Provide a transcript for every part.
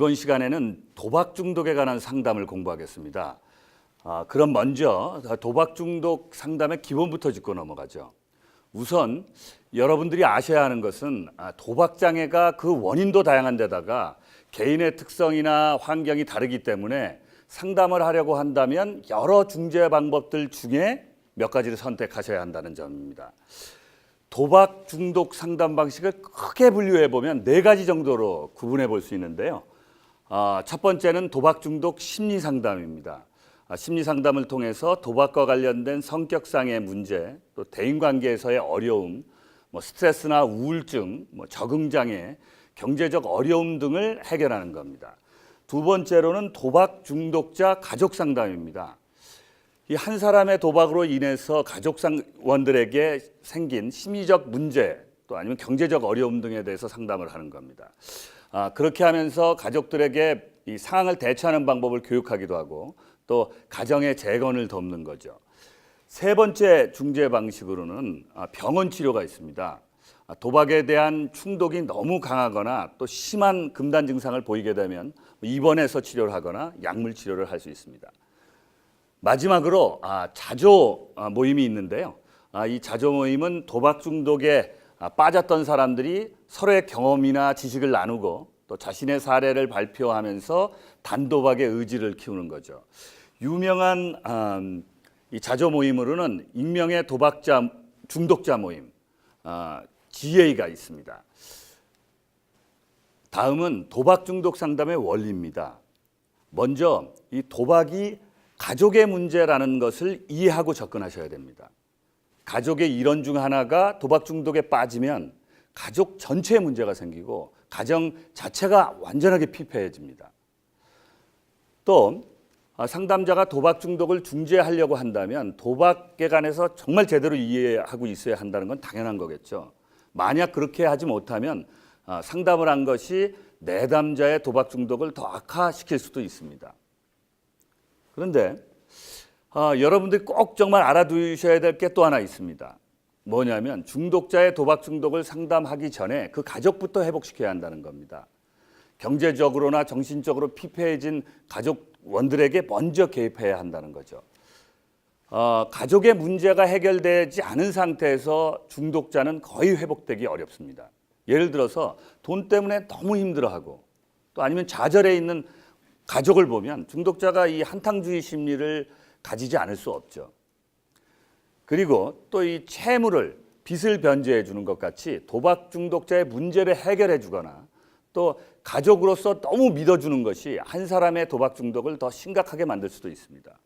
이번 시간에는 도박 중독에 관한 상담을 공부하겠습니다. 그럼 먼저 도박 중독 상담의 기본부터 짚고 넘어가죠. 우선 여러분들이 아셔야 하는 것은 도박 장애가 그 원인도 다양한 데다가 개인의 특성이나 환경이 다르기 때문에 상담을 하려고 한다면 여러 중재 방법들 중에 몇 가지를 선택하셔야 한다는 점입니다. 도박 중독 상담 방식을 크게 분류해 보면 4가지 정도로 구분해 볼 수 있는데요. 첫 번째는 도박 중독 심리 상담입니다. 심리 상담을 통해서 도박과 관련된 성격상의 문제, 또 대인관계에서의 어려움, 스트레스나 우울증, 적응 장애, 경제적 어려움 등을 해결하는 겁니다. 두 번째로는 도박 중독자 가족 상담입니다. 이 한 사람의 도박으로 인해서 가족원들에게 생긴 심리적 문제, 또 아니면 경제적 어려움 등에 대해서 상담을 하는 겁니다. 그렇게 하면서 가족들에게 이 상황을 대처하는 방법을 교육하기도 하고 또 가정의 재건을 돕는 거죠. 세 번째 중재 방식으로는 병원 치료가 있습니다. 도박에 대한 충독이 너무 강하거나 또 심한 금단 증상을 보이게 되면 입원해서 치료를 하거나 약물 치료를 할 수 있습니다. 마지막으로 자조 모임이 있는데요. 이 자조 모임은 도박 중독에 빠졌던 사람들이 서로의 경험이나 지식을 나누고 또 자신의 사례를 발표하면서 단도박의 의지를 키우는 거죠. 유명한 이 자조 모임으로는 익명의 도박자 중독자 모임 GA가 있습니다. 다음은 도박 중독 상담의 원리입니다. 먼저 이 도박이 가족의 문제라는 것을 이해하고 접근하셔야 됩니다. 가족의 일원 중 하나가 도박 중독에 빠지면 가족 전체에 문제가 생기고 가정 자체가 완전하게 피폐해집니다. 또 상담자가 도박 중독을 중재하려고 한다면 도박에 관해서 정말 제대로 이해하고 있어야 한다는 건 당연한 거겠죠. 만약 그렇게 하지 못하면 상담을 한 것이 내담자의 도박 중독을 더 악화시킬 수도 있습니다. 그런데 여러분들이 꼭 정말 알아두셔야 될 게 또 하나 있습니다. 뭐냐면 중독자의 도박 중독을 상담하기 전에 그 가족부터 회복시켜야 한다는 겁니다. 경제적으로나 정신적으로 피폐해진 가족원들에게 먼저 개입해야 한다는 거죠. 가족의 문제가 해결되지 않은 상태에서 중독자는 거의 회복되기 어렵습니다. 예를 들어서 돈 때문에 너무 힘들어하고 또 아니면 좌절해 있는 가족을 보면 중독자가 이 한탕주의 심리를 가지지 않을 수 없죠. 그리고 또 이 채무를 빚을 변제해 주는 것 같이 도박 중독자의 문제를 해결해 주거나 또 가족으로서 너무 믿어주는 것이 한 사람의 도박 중독을 더 심각하게 만들 수도 있습니다.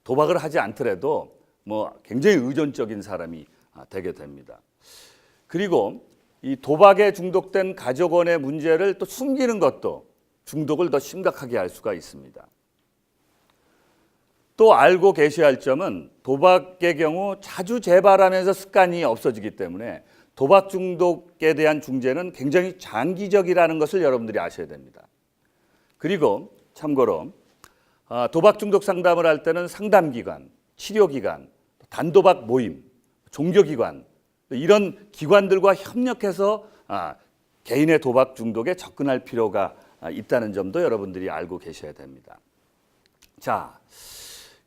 도박을 하지 않더라도 굉장히 의존적인 사람이 되게 됩니다. 그리고 이 도박에 중독된 가족원의 문제를 또 숨기는 것도 중독을 더 심각하게 할 수가 있습니다. 또 알고 계셔야 할 점은 도박의 경우 자주 재발하면서 습관이 없어지기 때문에 도박 중독에 대한 중재는 굉장히 장기적이라는 것을 여러분들이 아셔야 됩니다. 그리고 참고로 도박 중독 상담을 할 때는 상담기관, 치료기관, 단도박 모임, 종교기관 이런 기관들과 협력해서 개인의 도박 중독에 접근할 필요가 있다는 점도 여러분들이 알고 계셔야 됩니다. 자,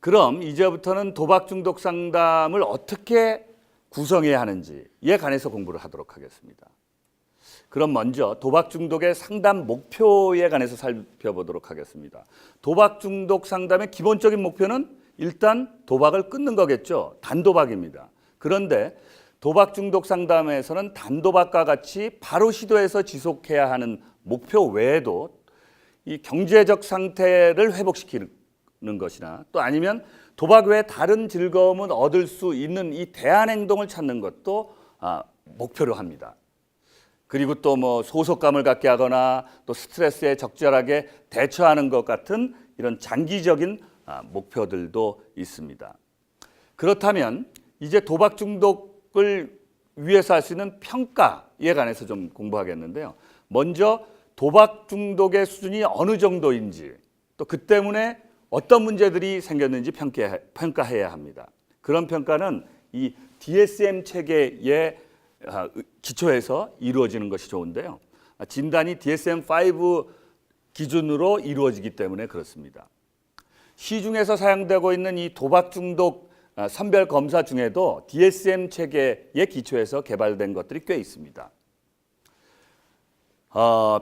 그럼 이제부터는 도박 중독 상담을 어떻게 구성해야 하는지에 관해서 공부를 하도록 하겠습니다. 그럼 먼저 도박 중독의 상담 목표에 관해서 살펴보도록 하겠습니다. 도박 중독 상담의 기본적인 목표는 일단 도박을 끊는 거겠죠. 단도박입니다. 그런데 도박 중독 상담에서는 단도박과 같이 바로 시도해서 지속해야 하는 목표 외에도 이 경제적 상태를 회복시키는 것이나 또 아니면 도박 외에 다른 즐거움은 얻을 수 있는 이 대안 행동을 찾는 것도 목표로 합니다. 그리고 또 소속감을 갖게 하거나 또 스트레스에 적절하게 대처하는 것 같은 이런 장기적인 목표들도 있습니다. 그렇다면 이제 도박 중독을 위해서 할 수 있는 평가에 관해서 좀 공부하겠는데요. 먼저 도박 중독의 수준이 어느 정도인지 또 그 때문에 어떤 문제들이 생겼는지 평가해야 합니다. 그런 평가는 이 DSM 체계에 기초해서 이루어지는 것이 좋은데요. 진단이 DSM-5 기준으로 이루어지기 때문에 그렇습니다. 시중에서 사용되고 있는 이 도박 중독 선별 검사 중에도 DSM 체계에 기초해서 개발된 것들이 꽤 있습니다.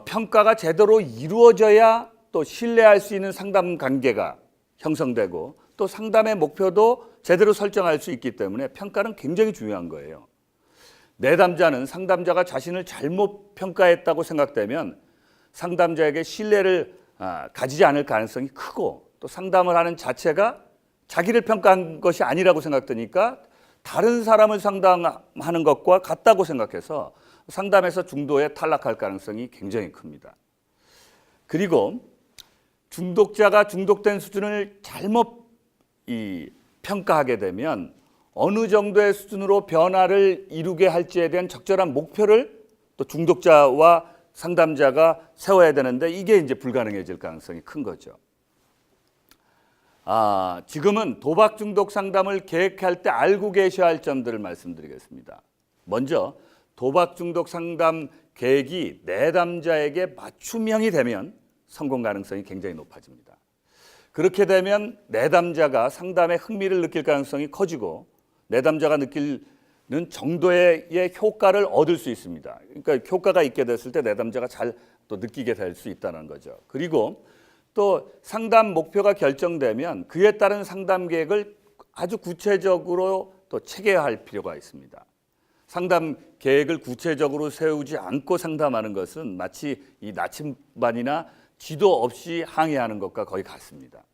평가가 제대로 이루어져야 또 신뢰할 수 있는 상담 관계가 형성되고 또 상담의 목표도 제대로 설정할 수 있기 때문에 평가는 굉장히 중요한 거예요. 내담자는 상담자가 자신을 잘못 평가했다고 생각되면 상담자에게 신뢰를 가지지 않을 가능성이 크고 또 상담을 하는 자체가 자기를 평가한 것이 아니라고 생각되니까 다른 사람을 상담하는 것과 같다고 생각해서 상담에서 중도에 탈락할 가능성이 굉장히 큽니다. 그리고 중독자가 중독된 수준을 잘못 평가하게 되면 어느 정도의 수준으로 변화를 이루게 할지에 대한 적절한 목표를 또 중독자와 상담자가 세워야 되는데 이게 이제 불가능해질 가능성이 큰 거죠. 지금은 도박 중독 상담을 계획할 때 알고 계셔야 할 점들을 말씀드리겠습니다. 먼저 도박 중독 상담 계획이 내담자에게 맞춤형이 되면 성공 가능성이 굉장히 높아집니다. 그렇게 되면 내담자가 상담에 흥미를 느낄 가능성이 커지고 내담자가 느끼는 정도의 효과를 얻을 수 있습니다. 그러니까 효과가 있게 됐을 때 내담자가 잘 또 느끼게 될 수 있다는 거죠. 그리고 또 상담 목표가 결정되면 그에 따른 상담 계획을 아주 구체적으로 또 체계화할 필요가 있습니다. 상담 계획을 구체적으로 세우지 않고 상담하는 것은 마치 이 나침반이나 지도 없이 항해하는 것과 거의 같습니다.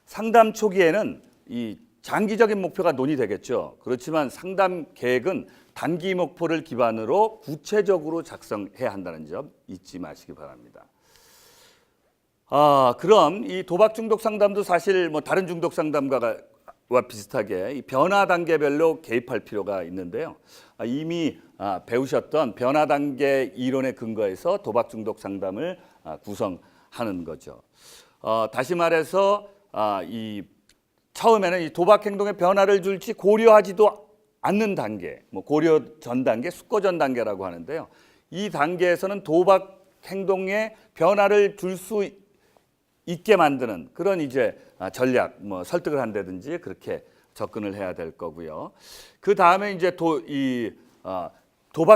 상담 초기에는 이 장기적인 목표가 논의되겠죠. 그렇지만 상담 계획은 단기 목표를 기반으로 구체적으로 작성해야 한다는 점 잊지 마시기 바랍니다. 그럼 이 도박 중독 상담도 사실 뭐 다른 중독 상담과 비슷하게 이 변화 단계별로 개입할 필요가 있는데요. 이미 배우셨던 변화 단계 이론에 근거해서 도박 중독 상담을 구성하는 거죠. 다시 말해서 처음에는 이 도박 행동에 변화를 줄지 고려하지도 않는 단계, 뭐 고려 전 단계, 숙고 전 단계라고 하는데요. 이 단계에서는 도박 행동에 변화를 줄 수 있게 만드는 그런 이제 전략, 뭐 설득을 한다든지 그렇게 접근을 해야 될 거고요. 그 다음에 이제 도박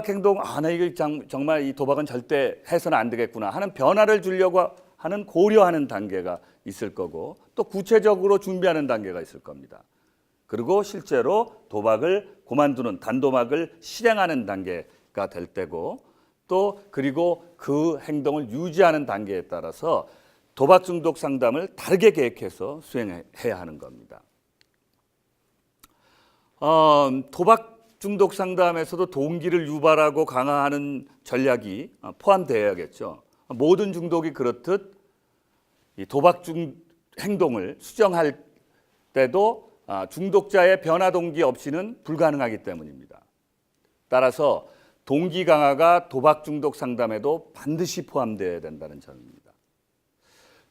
행동, 나 이거 정말 이 도박은 절대 해서는 안 되겠구나 하는 변화를 주려고 하는 고려하는 단계가 있을 거고 또 구체적으로 준비하는 단계가 있을 겁니다. 그리고 실제로 도박을 그만두는 단도박을 실행하는 단계가 될 때고 또 그리고 그 행동을 유지하는 단계에 따라서 도박 중독 상담을 다르게 계획해서 수행해야 하는 겁니다. 도박 중독 상담에서도 동기를 유발하고 강화하는 전략이 포함되어야겠죠. 모든 중독이 그렇듯 이 도박 행동을 수정할 때도 중독자의 변화 동기 없이는 불가능하기 때문입니다. 따라서 동기 강화가 도박 중독 상담에도 반드시 포함되어야 된다는 점입니다.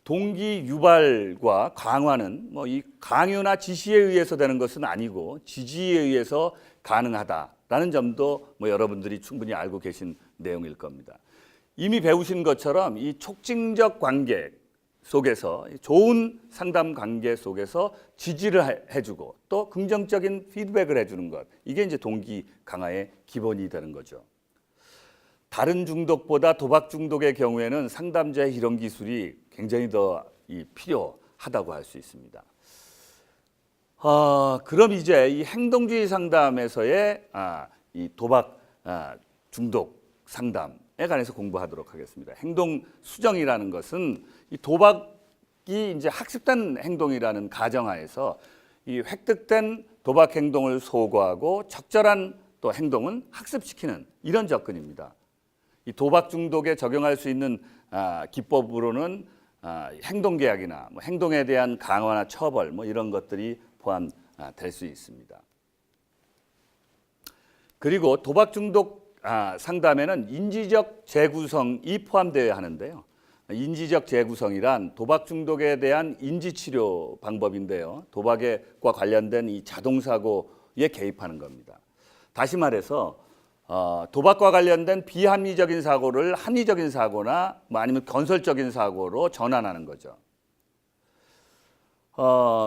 동기 유발과 강화는 뭐 이 강요나 지시에 의해서 되는 것은 아니고 지지에 의해서 가능하다라는 점도 뭐 여러분들이 충분히 알고 계신 내용일 겁니다. 이미 배우신 것처럼 이 촉진적 관계 속에서 좋은 상담 관계 속에서 지지를 해주고 또 긍정적인 피드백을 해주는 것, 이게 이제 동기 강화의 기본이 되는 거죠. 다른 중독보다 도박 중독의 경우에는 상담자의 이런 기술이 굉장히 더 필요하다고 할 수 있습니다. 그럼 이제 이 행동주의 상담에서의 이 도박 중독 상담에 관해서 공부하도록 하겠습니다. 행동 수정이라는 것은 이 도박이 이제 학습된 행동이라는 가정하에서 이 획득된 도박 행동을 소거하고 적절한 또 행동은 학습시키는 이런 접근입니다. 이 도박 중독에 적용할 수 있는 기법으로는 행동계약이나 뭐 행동에 대한 강화나 처벌 뭐 이런 것들이 포함될 수 있습니다. 그리고 도박 중독 상담에는 인지적 재구성이 포함되어야 하는데요. 인지적 재구성이란 도박 중독에 대한 인지치료 방법인데요. 도박과 관련된 이 자동사고에 개입하는 겁니다. 다시 말해서 도박과 관련된 비합리적인 사고를 합리적인 사고나 뭐 아니면 건설적인 사고로 전환하는 거죠.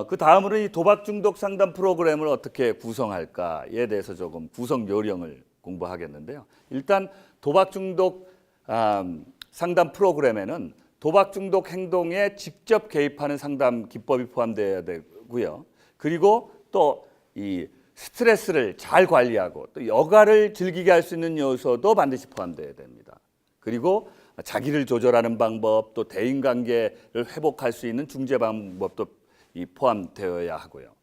그 다음으로 이 도박 중독 상담 프로그램을 어떻게 구성할까에 대해서 조금 구성 요령을 공부하겠는데요. 일단 도박 중독 상담 프로그램에는 도박 중독 행동에 직접 개입하는 상담 기법이 포함되어야 되고요. 그리고 또 이 스트레스를 잘 관리하고 또 여가를 즐기게 할 수 있는 요소도 반드시 포함되어야 됩니다. 그리고 자기를 조절하는 방법, 또 대인관계를 회복할 수 있는 중재 방법도 포함되어야 하고요.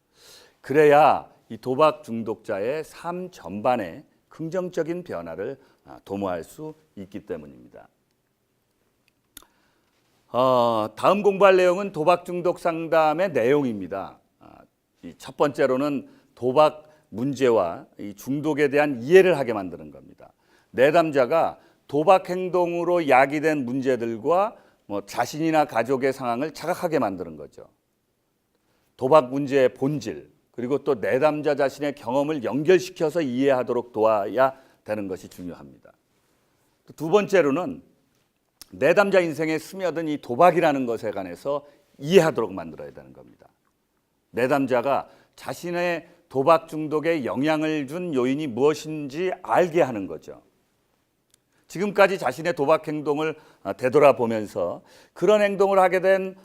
그래야 이 도박 중독자의 삶 전반에 긍정적인 변화를 도모할 수 있기 때문입니다. 다음 공부할 내용은 도박 중독 상담의 내용입니다. 첫 번째로는 도박 문제와 이 중독에 대한 이해를 하게 만드는 겁니다. 내담자가 도박 행동으로 야기된 문제들과 자신이나 가족의 상황을 자각하게 만드는 거죠. 도박 문제의 본질, 그리고 또 내담자 자신의 경험을 연결시켜서 이해하도록 도와야 되는 것이 중요합니다. 두 번째로는 내담자 인생에 스며든 이 도박이라는 것에 관해서 이해하도록 만들어야 되는 겁니다. 내담자가 자신의 도박 중독에 영향을 준 요인이 무엇인지 알게 하는 거죠. 지금까지 자신의 도박 행동을 되돌아보면서 그런 행동을 하게 된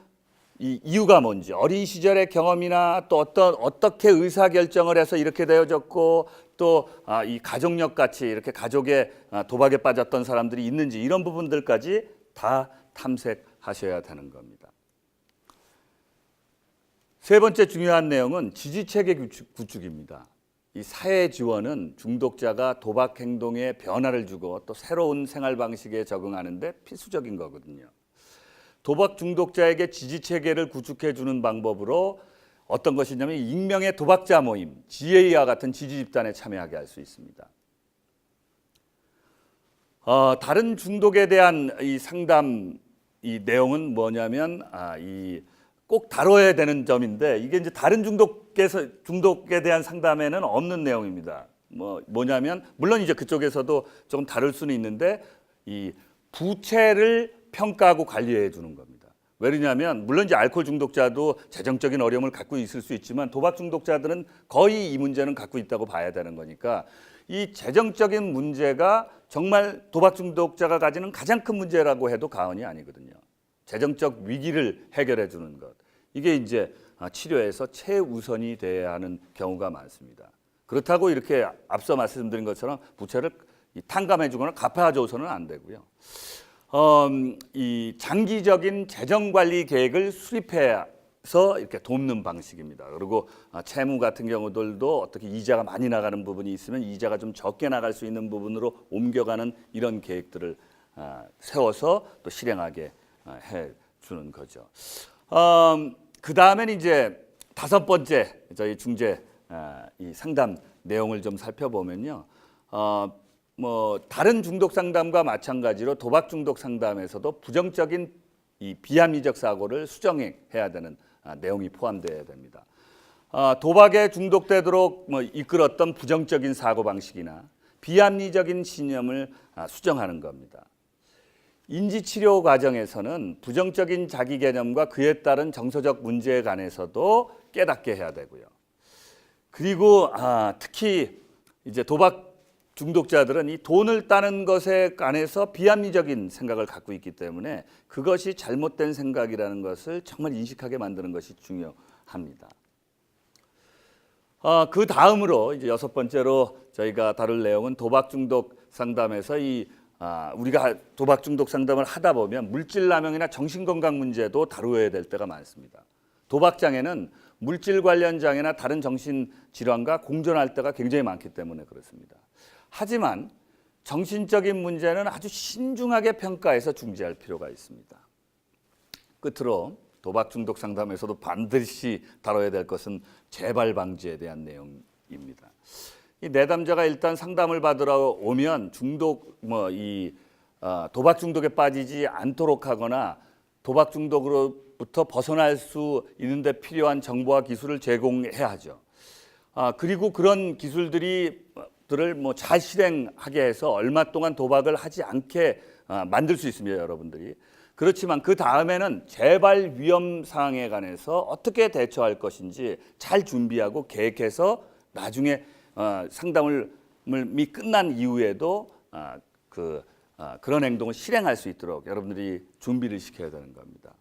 이 이유가 뭔지, 어린 시절의 경험이나 또 어떻게 의사결정을 해서 이렇게 되어졌고 또 이 가족력 같이 이렇게 가족의 도박에 빠졌던 사람들이 있는지 이런 부분들까지 다 탐색하셔야 되는 겁니다. 세 번째 중요한 내용은 지지체계 구축입니다. 이 사회 지원은 중독자가 도박 행동에 변화를 주고 또 새로운 생활 방식에 적응하는 데 필수적인 거거든요. 도박 중독자에게 지지체계를 구축해 주는 방법으로 어떤 것이냐면 익명의 도박자 모임, GA와 같은 지지 집단에 참여하게 할 수 있습니다. 다른 중독에 대한 이 상담 이 내용은 뭐냐면 꼭 다뤄야 되는 점인데 이게 이제 다른 중독에 대한 상담에는 없는 내용입니다. 뭐냐면 물론 이제 그쪽에서도 조금 다룰 수는 있는데 이 부채를 평가하고 관리해 주는 겁니다. 왜냐하면 물론 이제 알코올 중독자도 재정적인 어려움을 갖고 있을 수 있지만 도박 중독자들은 거의 이 문제는 갖고 있다고 봐야 되는 거니까 이 재정적인 문제가 정말 도박 중독자가 가지는 가장 큰 문제라고 해도 과언이 아니거든요. 재정적 위기를 해결해 주는 것. 이게 이제 치료에서 최우선이 돼야 하는 경우가 많습니다. 그렇다고 이렇게 앞서 말씀드린 것처럼 부채를 탕감해 주거나 갚아줘서는 안 되고요. 이 장기적인 재정 관리 계획을 수립해서 이렇게 돕는 방식입니다. 그리고 채무 같은 경우들도 어떻게 이자가 많이 나가는 부분이 있으면 이자가 좀 적게 나갈 수 있는 부분으로 옮겨가는 이런 계획들을 세워서 또 실행하게 해 주는 거죠. 그 다음에는 이제 다섯 번째 저희 중재 이 상담 내용을 좀 살펴보면요. 다른 중독 상담과 마찬가지로 도박 중독 상담에서도 부정적인 이 비합리적 사고를 수정해야 되는 내용이 포함되어야 됩니다. 도박에 중독되도록 이끌었던 부정적인 사고 방식이나 비합리적인 신념을 수정하는 겁니다. 인지치료 과정에서는 부정적인 자기 개념과 그에 따른 정서적 문제에 관해서도 깨닫게 해야 되고요. 그리고 특히 이제 도박 중독자들은 이 돈을 따는 것에 관해서 비합리적인 생각을 갖고 있기 때문에 그것이 잘못된 생각이라는 것을 정말 인식하게 만드는 것이 중요합니다. 그 다음으로 이제 여섯 번째로 저희가 다룰 내용은 도박 중독 상담에서 우리가 도박 중독 상담을 하다 보면 물질남용이나 정신건강 문제도 다루어야 될 때가 많습니다. 도박장애는 물질 관련 장애나 다른 정신질환과 공존할 때가 굉장히 많기 때문에 그렇습니다. 하지만 정신적인 문제는 아주 신중하게 평가해서 중재할 필요가 있습니다. 끝으로 도박 중독 상담에서도 반드시 다뤄야 될 것은 재발 방지에 대한 내용입니다. 이 내담자가 일단 상담을 받으러 오면 도박 중독에 빠지지 않도록 하거나 도박 중독으로부터 벗어날 수 있는데 필요한 정보와 기술을 제공해야 하죠. 그리고 그런 기술들이 것들을 뭐 잘 실행하게 해서 얼마 동안 도박을 하지 않게 만들 수 있습니다, 여러분들이. 그렇지만 그 다음에는 재발 위험 사항에 관해서 어떻게 대처할 것인지 잘 준비하고 계획해서 나중에 상담을 끝난 이후에도 그런 행동을 실행할 수 있도록 여러분들이 준비를 시켜야 되는 겁니다.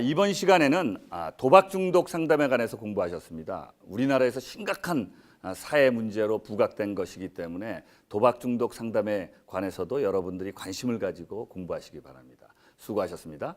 이번 시간에는 도박 중독 상담에 관해서 공부하셨습니다. 우리나라에서 심각한 사회 문제로 부각된 것이기 때문에 도박 중독 상담에 관해서도 여러분들이 관심을 가지고 공부하시기 바랍니다. 수고하셨습니다.